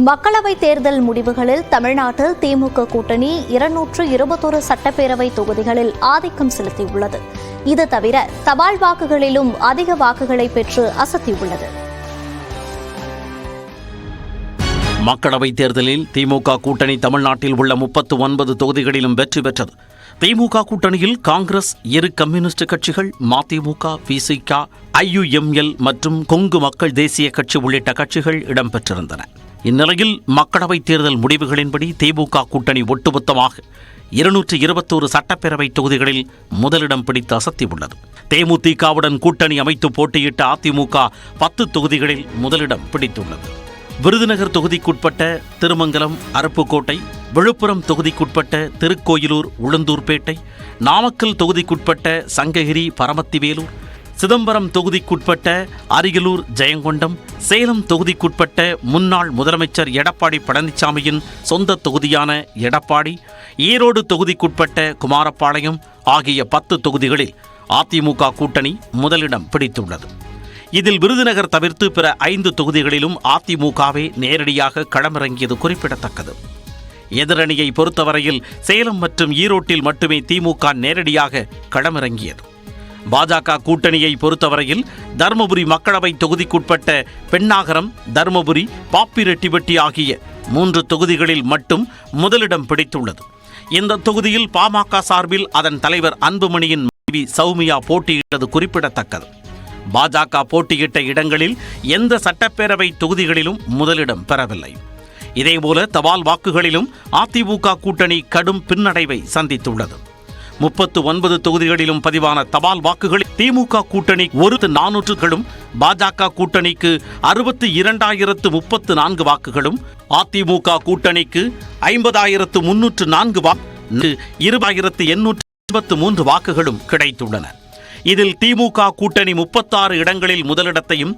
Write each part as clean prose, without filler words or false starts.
மக்களவைத் தேர்தல் முடிவுகளில் தமிழ்நாட்டில் திமுக கூட்டணி 221 சட்டப்பேரவை தொகுதிகளில் ஆதிக்கம் செலுத்தியுள்ளது. இது தவிர தபால் வாக்குகளிலும் அதிக வாக்குகளை பெற்று அசத்தியுள்ளது. மக்களவைத் தேர்தலில் திமுக கூட்டணி தமிழ்நாட்டில் உள்ள 39 தொகுதிகளிலும் வெற்றி பெற்றது. திமுக கூட்டணியில் காங்கிரஸ், இரு கம்யூனிஸ்ட் கட்சிகள், மதிமுக, விசிக, IUML மற்றும் கொங்கு மக்கள் தேசிய கட்சி உள்ளிட்ட கட்சிகள் இடம்பெற்றிருந்தன. இந்நிலையில் மக்களவைத் தேர்தல் முடிவுகளின்படி திமுக கூட்டணி ஒட்டுமொத்தமாக 221 சட்டப்பேரவை தொகுதிகளில் முதலிடம் பிடித்து அசத்தியுள்ளது. தேமுதிகவுடன் கூட்டணி அமைத்து போட்டியிட்ட அதிமுக 10 தொகுதிகளில் முதலிடம் பிடித்துள்ளது. விருதுநகர் தொகுதிக்குட்பட்ட திருமங்கலம், அருப்புக்கோட்டை, விழுப்புரம் தொகுதிக்குட்பட்ட திருக்கோயிலூர், உளுந்தூர்பேட்டை, நாமக்கல் தொகுதிக்குட்பட்ட சங்ககிரி, பரமத்திவேலூர், சிதம்பரம் தொகுதிக்குட்பட்ட அரியலூர், ஜெயங்கொண்டம், சேலம் தொகுதிக்குட்பட்ட முன்னாள் முதலமைச்சர் எடப்பாடி பழனிசாமியின் சொந்த தொகுதியான எடப்பாடி, ஈரோடு தொகுதிக்குட்பட்ட குமாரபாளையம் ஆகிய 10 தொகுதிகளில் அதிமுக கூட்டணி முதலிடம் பிடித்துள்ளது. இதில் விருதுநகர் தவிர்த்து பிற 5 தொகுதிகளிலும் அதிமுகவே நேரடியாக களமிறங்கியது குறிப்பிடத்தக்கது. எதிரணியை பொறுத்தவரையில் சேலம் மற்றும் ஈரோட்டில் மட்டுமே திமுக நேரடியாக களமிறங்கியது. பாஜக கூட்டணியை பொறுத்தவரையில் தருமபுரி மக்களவை தொகுதிக்குட்பட்ட பெண்ணாகரம், தருமபுரி, பாப்பிரெட்டிப்பட்டி ஆகிய 3 தொகுதிகளில் மட்டும் முதலிடம் பிடித்துள்ளது. இந்த தொகுதியில் பாமக சார்பில் அதன் தலைவர் அன்புமணியின் மனைவி சௌமியா போட்டியிட்டது குறிப்பிடத்தக்கது. பாஜக போட்டியிட்ட இடங்களில் எந்த சட்டப்பேரவை தொகுதிகளிலும் முதலிடம் பெறவில்லை. இதேபோல தபால் வாக்குகளிலும் அதிமுக கூட்டணி கடும் பின்னடைவை சந்தித்துள்ளது. 39 தொகுதிகளிலும் பதிவான தபால் வாக்குகளில் திமுக கூட்டணி 400களும், பாஜக கூட்டணிக்கு 62,034 வாக்குகளும், அதிமுக கூட்டணிக்கு 50,304 வாக்கு, 20,883 வாக்குகளும் கிடைத்துள்ளன. இதில் திமுக கூட்டணி 36 இடங்களில் முதலிடத்தையும்,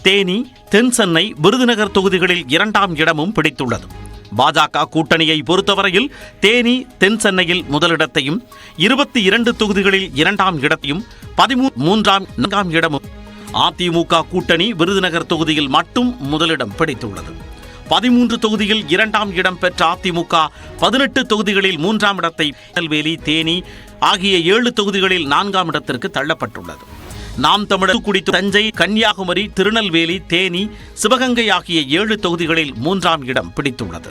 தேனி, தென் சென்னை, விருதுநகர் தொகுதிகளில் 2ஆம் இடமும் பிடித்துள்ளது. பாஜக கூட்டணியை பொறுத்தவரையில் தேனி, தென் சென்னையில் முதலிடத்தையும், 22 தொகுதிகளில் 2ஆம் இடத்தையும், 13 4ஆம் இடமும், அதிமுக கூட்டணி விருதுநகர் தொகுதியில் மட்டும் முதலிடம் பிடித்துள்ளது. 13 தொகுதியில் 2ஆம் இடம் பெற்ற அதிமுக 18 தொகுதிகளில் 3ஆம் இடத்தை, நெல்வேலி, தேனி ஆகிய 7 தொகுதிகளில் 4ஆம் இடத்திற்கு தள்ளப்பட்டுள்ளது. நாம் தமிழர், தூத்துக்குடி, தஞ்சை, கன்னியாகுமரி, திருநெல்வேலி, தேனி, சிவகங்கை ஆகிய 7 தொகுதிகளில் 3ஆம் இடம் பிடித்துள்ளது.